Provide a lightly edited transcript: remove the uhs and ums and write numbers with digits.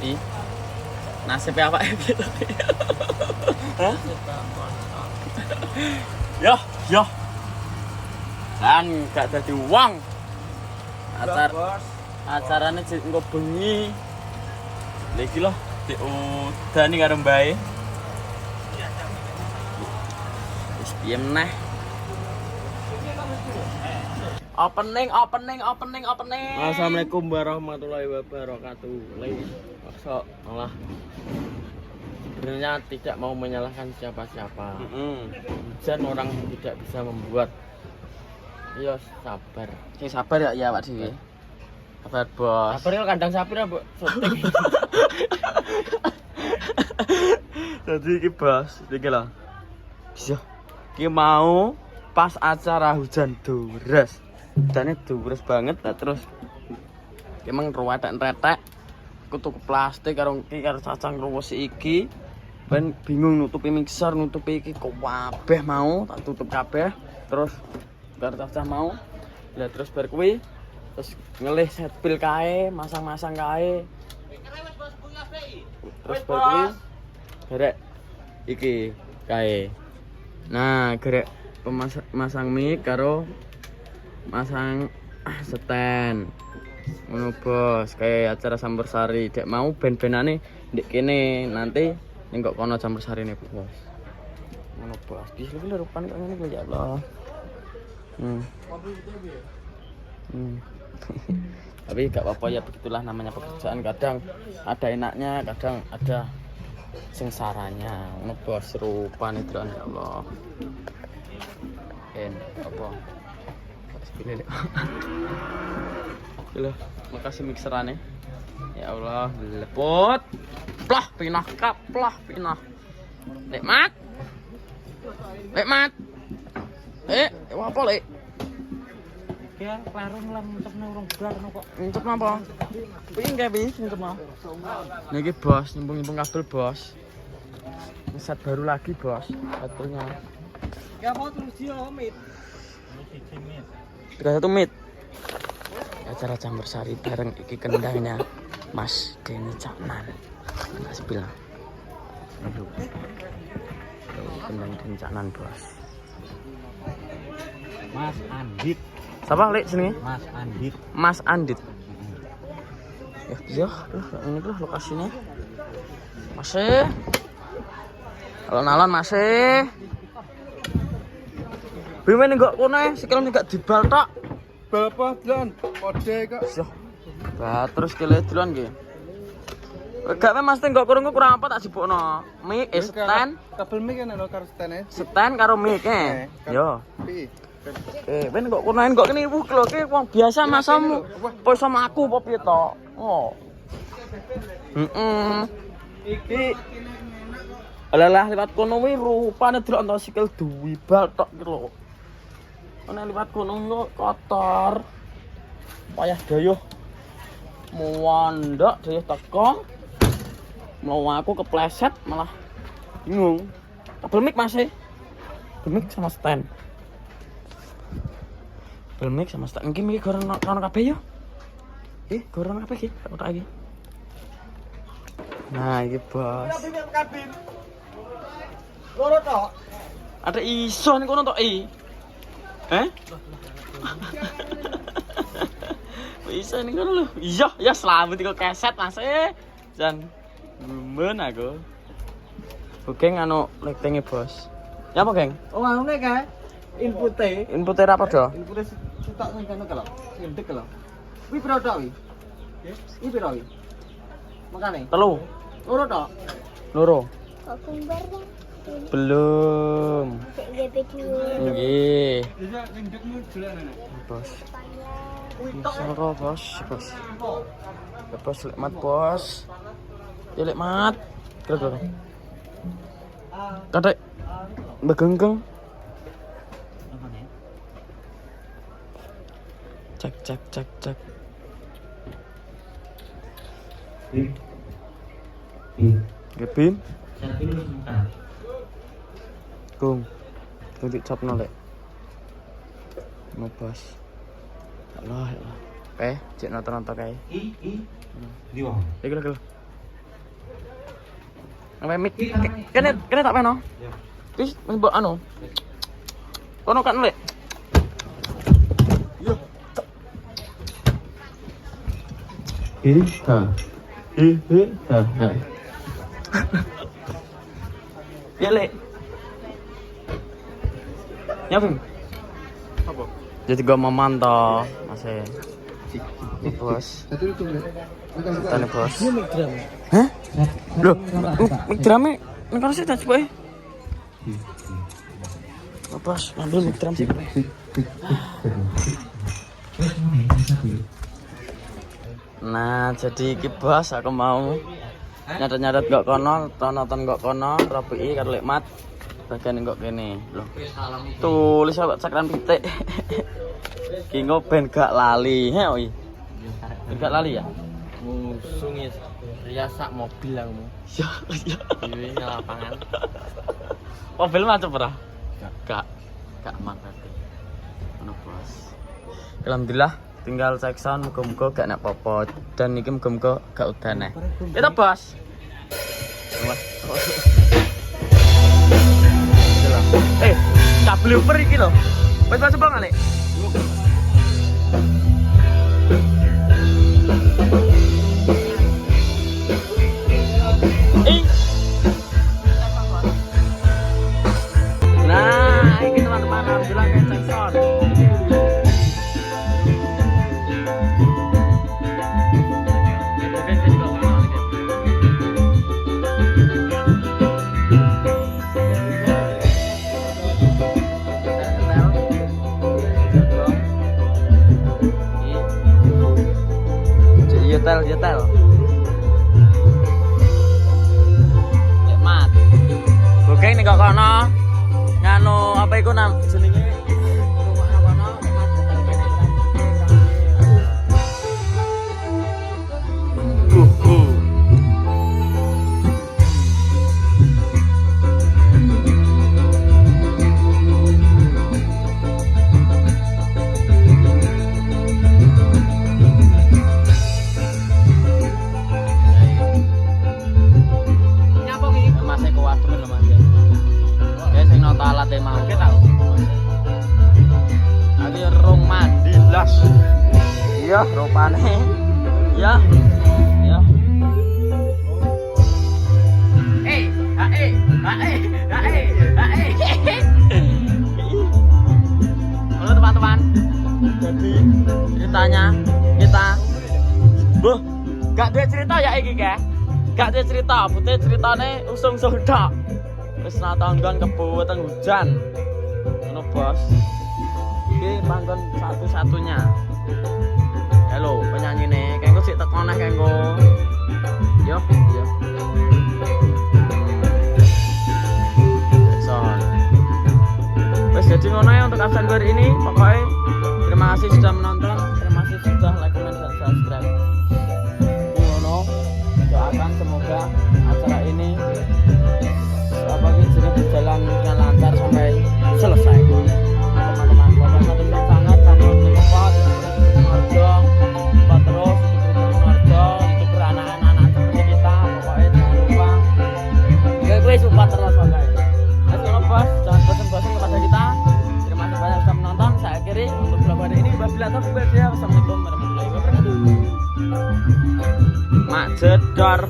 dadi nasib awake piye to? Hah? Yo. Kan gak dadi wong. Acarane engko bengi. Lha iki lho diudani karo mbae. Wis piye meneh? Opening. Assalamualaikum warahmatullahi wabarakatuh. Masa malah sebenarnya tidak mau menyalahkan siapa-siapa. Hujan orang tidak bisa membuat. Iya sabar. Sing sabar ya Pak Dewi. Sabar bos. Sabar ya kandang sapi lah, Mbok. Syuting. Jadi iki bos, iki lho. Bisa. Iki mau pas acara hujan deres. Hujannya deres banget lah terus. Emang ruwetek-retek. Aku tuku plastik karo cacang ruwes iki. Ben bingung nutupi mixer, nutupi iki kabeh mau tak tutup kabeh. Terus karo cacah mau. Lah terus bar kuwi terus ngelih set pil kae, masang-masang kae. Terus bar kuwi gerek iki kae. Nah, gerek masang mic karo masang stand. Ngono bos, kayak acara Sambersari. Dek mau ben-benane ndek kene, nanti ning kok kono Sambersarine bos. Ngono bos. Bisa lho rupane kok ngene ya Allah. Tapi gak apa-apa ya, begitulah namanya pekerjaan. Kadang ada enaknya, kadang ada sengsaranya. Ngono bos, rupane ya Allah. Apa? Pilih. Loh, makasih mixerane. Ya Allah, lepot. Plah pinah kap, plah pinah. Lek mat. Apa lek? Ya, larung lah untuk urung bar kok. Untuk napa? Ping kae wis untuk mau. Niki bos, nyambung kabel bos. Set baru lagi bos, kabelnya. Ya mau terus dia mit. 31 menit. Acara Sambersari bareng iki kendangnya Mas Denny Caknan. Mas bilang. Aduh. Kendang Denny Caknan, Bos. Mas Andit. Siapa lek jenenge? Mas Andit. Mas Andit. Ya, ini tuh lokasinya. Masih. Alon-alon masih. Bimen enggak kono sikilane enggak dibal tok. Bal apa duluan? Kode kok. Yo. Bah, terus kele duluan nggih. Gak mesti enggak kurang apa tak jebokno. Mic stand. Kabel mic kan lho karo stand-e. Stand karo mic Yo. Ben enggak kono enggak kene wuh lho ki wong biasa masamu. Apa sama aku apa piye to? Oh. Iki Alah liwat kono kuwi rupane delok entuk sikil duwi bal tok ki lho. Ana liwat kono kok kotor. Payah dayuh. Muwandok dayuh teko. Mau aku kepleset malah bingung. Kabel mic masih. Kabel mic sama stand. Kabel mic sama stand. Iki gorong kabeh yo. Gorong kabeh iki, tak kotak iki. Nah, iki bos. Loro tok. Ada iso ning kono tok Bisa ning kono lho. Iya, ya selamat iku keset Mas. Jan gumen aku. Geng anu lighting bos. Ya apa, Geng? Oh, anune kae. Inpute. Inpute ra padha. Inpute cetak nang kono kalau. Sindek kalau. Kuwi piro tok wi? Iki piro wi? Makane. 3. Loro tok. Loro. Kok kembarnya? Belum. Kayak video. Nggih. Bisa ning dekmu dolan. Bos. Soro bos. Ya bos lekmat bos. Ya lekmat. Kira-kira. Kadek. Begenggeng. Cek. Gebim. Kung. Tunjuk capno lek. Mau bos. Allah. Cek nonton kae. Di wong. Iki lho. Sampai mik. Kene tak peno. Wis mbok anu. Kono kan lek. Yo. Ha. Ya lek. Ya Bim. Apa? Jadi gua memantau masih bos. Tane bos. Ini mic drum. Hah? Loh, mic drumnya ini kalau sih tak coba ya. Bos, ambil mic drum sih. Nah, jadi iki bos aku mau nyatet-nyatet kok kono, nonton kok kono, rapi karo lekmat. Bagian kok kene. Loh. Tulis apa cakran pitik. Ki ben gak lali. He oi. Gak lali ya? Musungi riasak mobil aku. Ya, ya. Ini lapangan. Mobil macam ora? Gak mantap. Ono bos. Alhamdulillah tinggal cek sound muga-muga gak nek apa-apa dan iki muga-muga gak udan. Itu bos. Kabel iki lho. Wis masuk bang nek. Nah, ini teman-teman alhamdulillah kayak cek sound. Jetel. Lekmat. Oke ning kok kono. Nganu apa iku jenenge? Rumah kono lekmat jetel kene. Iya, rupane. Ya. Halo teman-teman. Jadi ceritanya kita gak ada cerita ya iki ke? Gak ada cerita, putih ceritane usung-usung dak. Wis natanggon kebuwetan hujan. Ngono, Bos. Iki panggon satu-satunya. Halo, penyanyi nih, kayaknya sih tekan nih kayaknya. Yo. Son. Wes jadi ngono ya untuk absen hari ini. Pokoknya terima kasih sudah menonton, terima kasih sudah like, comment, dan subscribe. Ngono, doakan semoga acara ini jadi berjalan dengan lancar sampai selesai. Teman-teman, pokoknya terima sangat sampai tempat Harjo, terus untuk Harjo, itu beranak-anak seperti kita. Pokoknya jangan lupa, gue support terus pokoknya. Jangan lupa, jangan bosan-bosan kepada kita. Terima kasih banyak sudah menonton. Saya akhiri untuk vlog hari ini. Wabillahi taufiq wal hidayah. Wassalamualaikum warahmatullahi wabarakatuh. Mak jedor.